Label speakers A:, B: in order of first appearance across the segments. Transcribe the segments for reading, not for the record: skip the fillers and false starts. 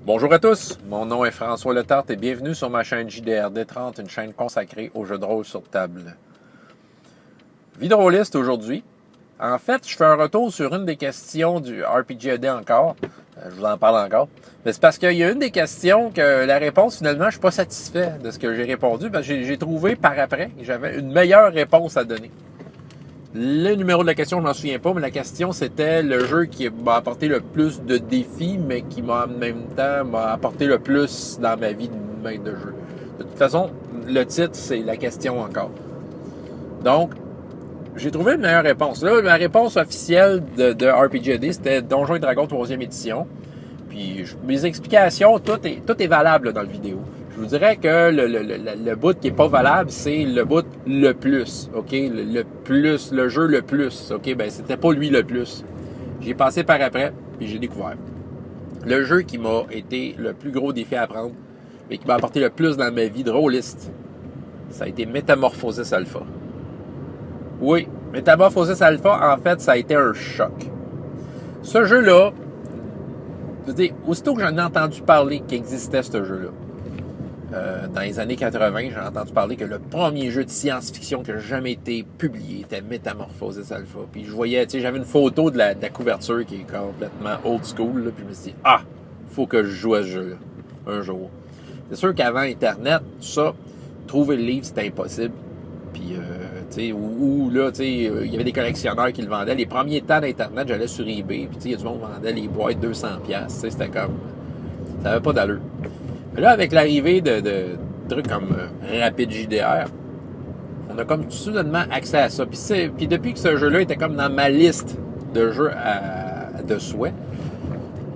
A: Bonjour à tous, mon nom est François Letarte et bienvenue sur ma chaîne JDRD30, une chaîne consacrée aux jeux de rôle sur table. Vie de rôliste aujourd'hui. En fait, je fais un retour sur une des questions du RPGAD encore. Je vous en parle encore. Mais c'est parce qu'il y a une des questions que la réponse, finalement, je suis pas satisfait de ce que j'ai répondu. Parce que j'ai trouvé par après que j'avais une meilleure réponse à donner. Le numéro de la question, je m'en souviens pas, mais la question, c'était le jeu qui m'a apporté le plus de défis, mais qui m'a en même temps m'a apporté le plus dans ma vie de maître de jeu. De toute façon, le titre, c'est la question encore. Donc, j'ai trouvé une meilleure réponse. Là, ma réponse officielle de RPGAD, c'était Donjons et Dragons 3e édition. Puis, mes explications, tout est valable là, dans la vidéo. Je vous dirais que le bout qui est pas valable, c'est le bout le plus, OK? Le plus, le jeu le plus, OK? Ben, c'était pas lui le plus. J'ai passé par après, puis j'ai découvert. Le jeu qui m'a été le plus gros défi à apprendre, et qui m'a apporté le plus dans ma vie de rôliste, ça a été Metamorphosis Alpha. Oui, Metamorphosis Alpha, en fait, ça a été un choc. Ce jeu-là, je veux dire, aussitôt que j'en ai entendu parler qu'il existait ce jeu-là, dans les années 80, j'ai entendu parler que le premier jeu de science-fiction qui a jamais été publié était Metamorphosis Alpha. Puis je voyais, tu sais, j'avais une photo de la couverture qui est complètement old school, là, puis je me suis dit, faut que je joue à ce jeu-là, un jour. C'est sûr qu'avant Internet, tout ça, trouver le livre, c'était impossible. Puis, tu sais, là, tu sais, il y avait des collectionneurs qui le vendaient. Les premiers temps d'Internet, j'allais sur eBay, puis tu sais, il y a du monde qui vendait les boîtes 200$, tu sais, c'était comme, ça avait pas d'allure. Mais là, avec l'arrivée de trucs comme Rapid JDR, on a comme tout soudainement accès à ça. Puis depuis que ce jeu-là était comme dans ma liste de jeux de souhait,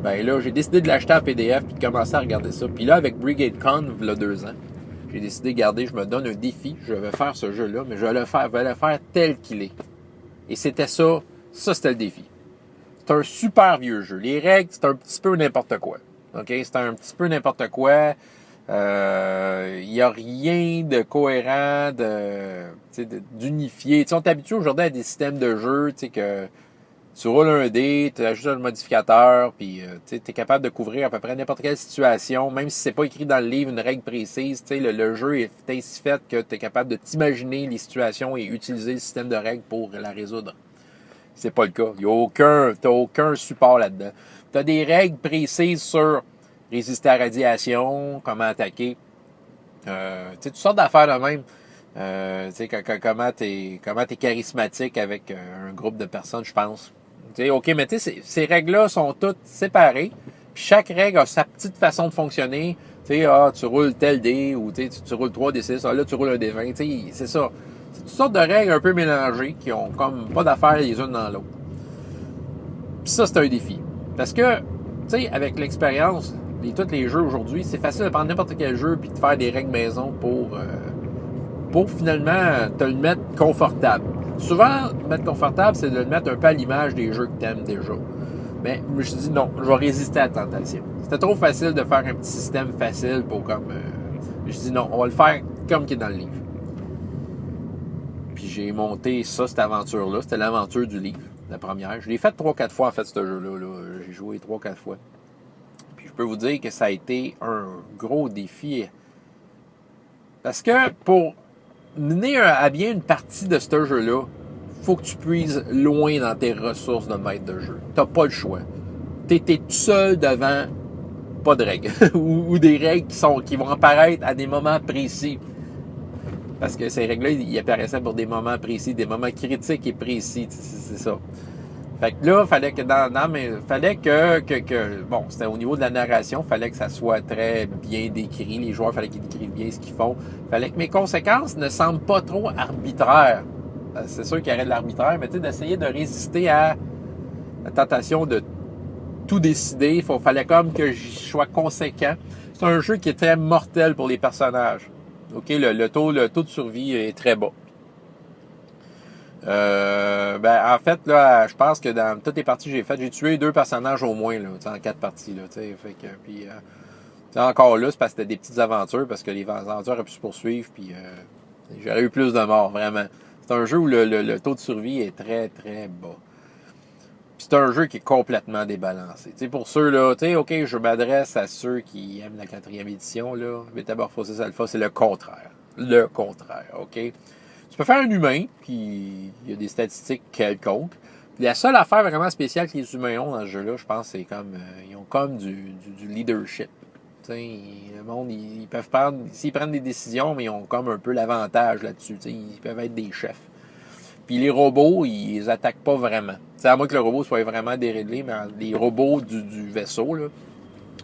A: ben là, j'ai décidé de l'acheter en PDF puis de commencer à regarder ça. Puis là, avec Brigade Con, il y a 2 ans, j'ai décidé de garder, je me donne un défi, je vais faire ce jeu-là, mais je vais le faire tel qu'il est. Et c'était ça c'était le défi. C'est un super vieux jeu. Les règles, c'est un petit peu n'importe quoi. OK? C'est un petit peu n'importe quoi. Il n'y a rien de cohérent, d'unifié. On est habitué aujourd'hui à des systèmes de jeu, que tu roules un dé, tu ajoutes un modificateur, puis tu es capable de couvrir à peu près n'importe quelle situation, même si c'est pas écrit dans le livre une règle précise. Le jeu est ainsi fait que tu es capable de t'imaginer les situations et utiliser le système de règles pour la résoudre. C'est pas le cas. T'as aucun support là-dedans. T'as des règles précises sur résister à la radiation, comment attaquer. Toutes sortes d'affaires de même. Comment t'es charismatique avec un groupe de personnes, je pense. OK, mais ces règles-là sont toutes séparées. Puis chaque règle a sa petite façon de fonctionner. Tu roules tel dé, ou tu roules 3D6, là tu roules un D20. C'est ça. C'est toutes sortes de règles un peu mélangées qui ont comme pas d'affaires les unes dans l'autre. Puis ça, c'est un défi. Parce que, avec l'expérience, tous les jeux aujourd'hui, c'est facile de prendre n'importe quel jeu puis de faire des règles maison pour finalement te le mettre confortable. Souvent, mettre confortable, c'est de le mettre un peu à l'image des jeux que tu aimes déjà. Mais je me suis dit non, je vais résister à la tentation. C'était trop facile de faire un petit système facile pour comme... je dis non, on va le faire comme qui est dans le livre. Puis j'ai monté cette aventure-là. C'était l'aventure du livre, la première. Je l'ai faite 3-4 fois, en fait, ce jeu-là. J'ai joué 3-4 fois. Puis je peux vous dire que ça a été un gros défi. Parce que pour mener à bien une partie de ce jeu-là, faut que tu puises loin dans tes ressources de maître de jeu. T'as pas le choix. T'es tout seul devant pas de règles. ou des règles qui vont apparaître à des moments précis. Parce que ces règles-là, ils apparaissaient pour des moments précis, des moments critiques et précis. C'est ça. Fait que là, fallait que bon, c'était au niveau de la narration, fallait que ça soit très bien décrit. Les joueurs, fallait qu'ils décrivent bien ce qu'ils font. Fallait que mes conséquences ne semblent pas trop arbitraires. C'est sûr qu'il y aurait de l'arbitraire, mais d'essayer de résister à la tentation de tout décider. Fallait comme que je sois conséquent. C'est un jeu qui est très mortel pour les personnages. OK, le taux de survie est très bas. En fait, là, je pense que dans toutes les parties que j'ai faites, j'ai tué 2 personnages au moins, là, en 4 parties, là, fait que, puis, encore là, c'est parce que c'était des petites aventures, parce que les aventures auraient pu se poursuivre, puis j'aurais eu plus de morts, vraiment. C'est un jeu où le taux de survie est très, très bas. Puis c'est un jeu qui est complètement débalancé. T'sais, pour ceux là, OK, je m'adresse à ceux qui aiment la 4e édition, là. Métamorphosis Alpha, c'est le contraire. Le contraire, OK? Tu peux faire un humain, puis il y a des statistiques quelconques. Puis la seule affaire vraiment spéciale que les humains ont dans ce jeu-là, je pense, c'est comme ils ont comme du leadership. T'sais, le monde, ils peuvent prendre, s'ils prennent des décisions, mais ils ont comme un peu l'avantage là-dessus. T'sais, ils peuvent être des chefs. Puis les robots, ils les attaquent pas vraiment. T'sais, à moins que le robot soit vraiment déréglé, mais les robots du vaisseau, là,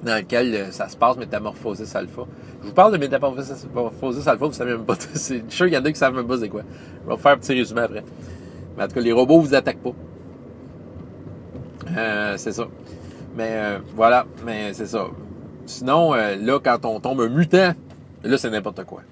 A: dans lequel ça se passe, Métamorphosis Alpha. Je vous parle de Métamorphosis Alpha, vous savez même pas. C'est sûr qu'il y en a qui savent même pas c'est quoi. Je vais vous faire un petit résumé après. Mais en tout cas, les robots vous attaquent pas. C'est ça. Mais voilà, mais c'est ça. Sinon, là, quand on tombe un mutant, là, c'est n'importe quoi.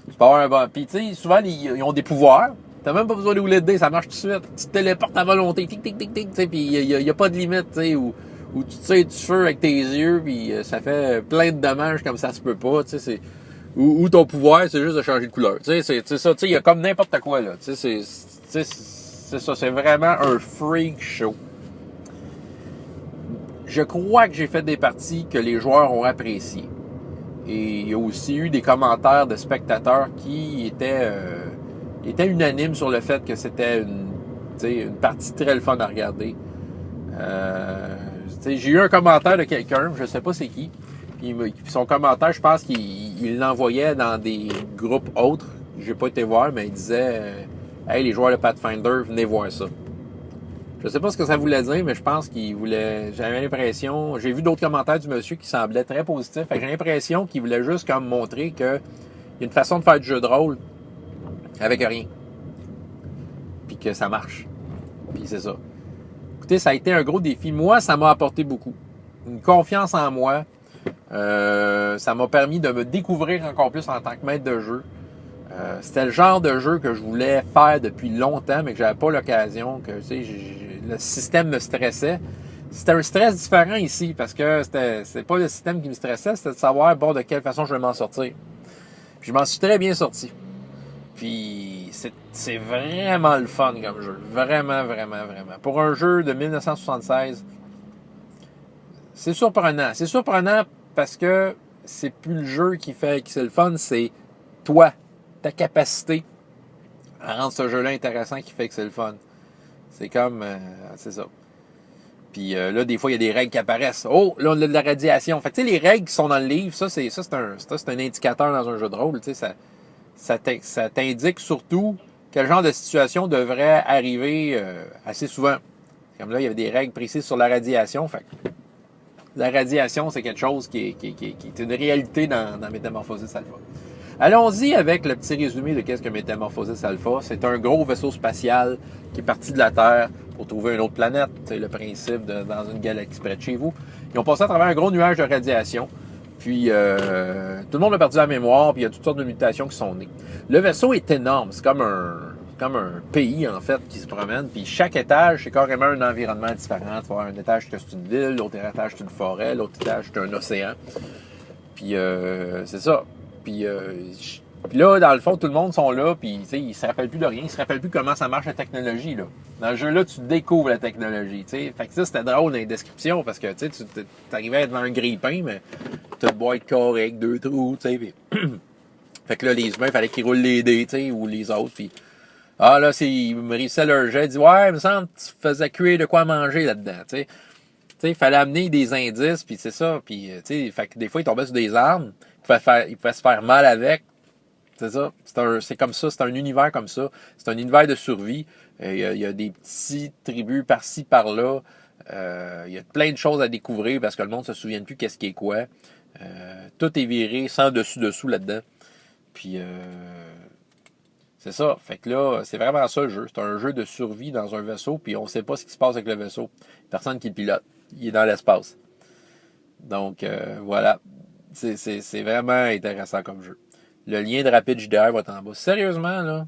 A: Tu peux avoir un bon. Puis, tu sais, souvent, ils ont des pouvoirs. T'as même pas besoin de rouler de dés, ça marche tout de suite. Tu te téléportes à volonté. Tic, tic, tic, tic, tu sais, puis il y a pas de limite, tu sais, où tu tires du feu avec tes yeux, puis ça fait plein de dommages comme ça se peut pas, tu sais, c'est. Ou ton pouvoir, c'est juste de changer de couleur. Tu sais, c'est ça, tu sais, il y a comme n'importe quoi, là. Tu sais, c'est ça, c'est vraiment un freak show. Je crois que j'ai fait des parties que les joueurs ont appréciées. Et il y a aussi eu des commentaires de spectateurs qui étaient unanimes sur le fait que c'était une partie très le fun à regarder. J'ai eu un commentaire de quelqu'un, je sais pas c'est qui. Puis son commentaire, je pense qu'il l'envoyait dans des groupes autres. J'ai pas été voir, mais il disait Hey, les joueurs de Pathfinder, venez voir ça. Je sais pas ce que ça voulait dire, mais je pense qu'il voulait. J'avais l'impression. J'ai vu d'autres commentaires du monsieur qui semblaient très positifs. Fait que j'ai l'impression qu'il voulait juste comme montrer qu'il y a une façon de faire du jeu de rôle avec rien. Puis que ça marche. Puis c'est ça. Écoutez, ça a été un gros défi. Moi, ça m'a apporté beaucoup. Une confiance en moi. Ça m'a permis de me découvrir encore plus en tant que maître de jeu. C'était le genre de jeu que je voulais faire depuis longtemps, mais que j'avais pas l'occasion, que le système me stressait. C'était un stress différent ici, parce que c'est pas le système qui me stressait, c'était de savoir de quelle façon je vais m'en sortir. Puis je m'en suis très bien sorti. Puis c'est vraiment le fun comme jeu. Vraiment, vraiment, vraiment. Pour un jeu de 1976, c'est surprenant. C'est surprenant parce que c'est plus le jeu qui fait que c'est le fun, c'est toi, ta capacité à rendre ce jeu-là intéressant qui fait que c'est le fun. C'est comme... c'est ça. Puis là, des fois, il y a des règles qui apparaissent. Oh, là, on a de la radiation. Fait que tu sais, les règles qui sont dans le livre, c'est un indicateur dans un jeu de rôle. Tu sais, ça t'indique surtout quel genre de situation devrait arriver assez souvent. Comme là, il y avait des règles précises sur la radiation. Fait que la radiation, c'est quelque chose qui est une réalité dans Métamorphosis Alpha. Allons-y avec le petit résumé de qu'est-ce que Métamorphosis Alpha. C'est un gros vaisseau spatial qui est parti de la Terre pour trouver une autre planète. C'est le principe dans une galaxie près de chez vous. Ils ont passé à travers un gros nuage de radiation. Puis, tout le monde a perdu la mémoire, puis il y a toutes sortes de mutations qui sont nées. Le vaisseau est énorme. C'est comme un pays, en fait, qui se promène. Puis chaque étage, c'est carrément un environnement différent. Tu vas avoir un étage, c'est une ville. L'autre étage, c'est une forêt. L'autre étage, c'est un océan. Puis, c'est ça. Puis là, dans le fond, tout le monde sont là, puis ils se rappellent plus de rien, ils se rappellent plus comment ça marche la technologie. Là. Dans le jeu-là, tu découvres la technologie. T'sais. Fait que ça, c'était drôle dans les descriptions, parce que tu arrivais devant un grille-pain, mais tu as une boîte carrée avec 2 trous, puis... Fait que là, les humains, il fallait qu'ils roulent les dés, ou les autres, puis... Ah, là, ils me réussissaient leur jet, ils disaient « Ouais, il me semble que tu faisais cuire de quoi manger là-dedans, tu sais. Il fallait amener des indices, puis c'est ça, puis, fait que des fois, ils tombaient sur des armes, ils pouvaient se faire mal avec. C'est ça. C'est comme ça. C'est un univers comme ça. C'est un univers de survie. Il y a des petites tribus par-ci, par-là. Il y a plein de choses à découvrir parce que le monde ne se souvient plus qu'est-ce qui est quoi. Tout est viré sans dessus-dessous là-dedans. Puis, c'est ça. Fait que là, c'est vraiment ça le jeu. C'est un jeu de survie dans un vaisseau, puis on ne sait pas ce qui se passe avec le vaisseau. Personne qui le pilote. Il est dans l'espace. Donc, voilà. C'est vraiment intéressant comme jeu. Le lien de Rapid JDR va être en bas. Sérieusement, là,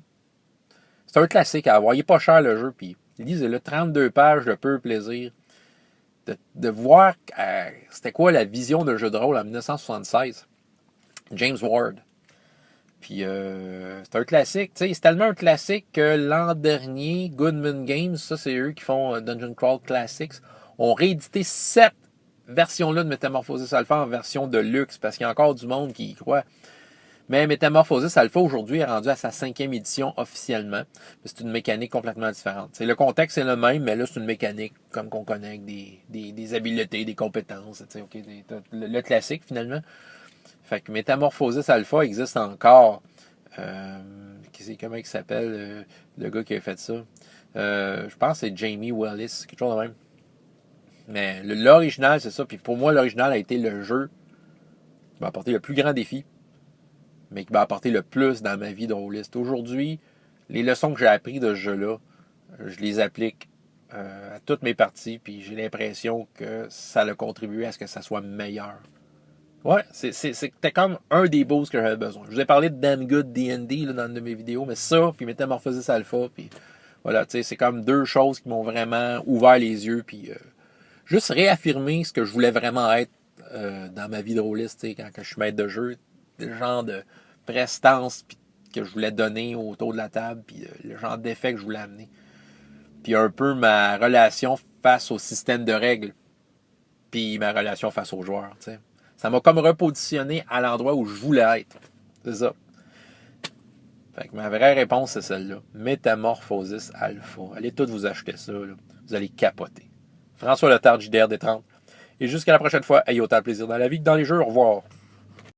A: c'est un classique à avoir. Il n'est pas cher, le jeu. Puis, lisez-le, 32 pages de pur plaisir. De voir c'était quoi la vision d'un jeu de rôle en 1976. James Ward. Puis c'est un classique. Tu sais, c'est tellement un classique que l'an dernier, Goodman Games, ça c'est eux qui font Dungeon Crawl Classics, ont réédité 7 versions-là de Metamorphosis Alpha en version de luxe, parce qu'il y a encore du monde qui y croit. Mais Metamorphosis Alpha, aujourd'hui, est rendu à sa 5e édition officiellement. C'est une mécanique complètement différente. T'sais, le contexte est le même, mais là, c'est une mécanique comme qu'on connaît avec des habiletés, des compétences. Okay, le classique, finalement. Fait que Metamorphosis Alpha existe encore. Comment il s'appelle, le gars qui a fait ça? Je pense que c'est Jamie Wallis, quelque chose de même. Mais l'original, c'est ça. Puis pour moi, l'original a été le jeu qui m'a apporté le plus grand défi, mais qui m'a apporté le plus dans ma vie de rôliste. Aujourd'hui, les leçons que j'ai apprises de ce jeu-là, je les applique à toutes mes parties, puis j'ai l'impression que ça a contribué à ce que ça soit meilleur. Ouais, c'était comme un des boosts que j'avais besoin. Je vous ai parlé de Damn Good D&D là, dans une de mes vidéos, mais ça, puis Metamorphosis Alpha, puis voilà, tu sais, c'est comme deux choses qui m'ont vraiment ouvert les yeux, puis juste réaffirmer ce que je voulais vraiment être dans ma vie de rôliste, quand je suis maître de jeu, le genre de prestance que je voulais donner autour de la table, puis le genre d'effet que je voulais amener. Puis un peu ma relation face au système de règles, puis ma relation face aux joueurs. T'sais. Ça m'a comme repositionné à l'endroit où je voulais être. C'est ça. Fait que ma vraie réponse, c'est celle-là. Metamorphosis Alpha. Allez tous vous acheter ça. Là. Vous allez capoter. François Letard, JDR des 30. Et jusqu'à la prochaine fois, ayez autant de plaisir dans la vie que dans les jeux. Au revoir.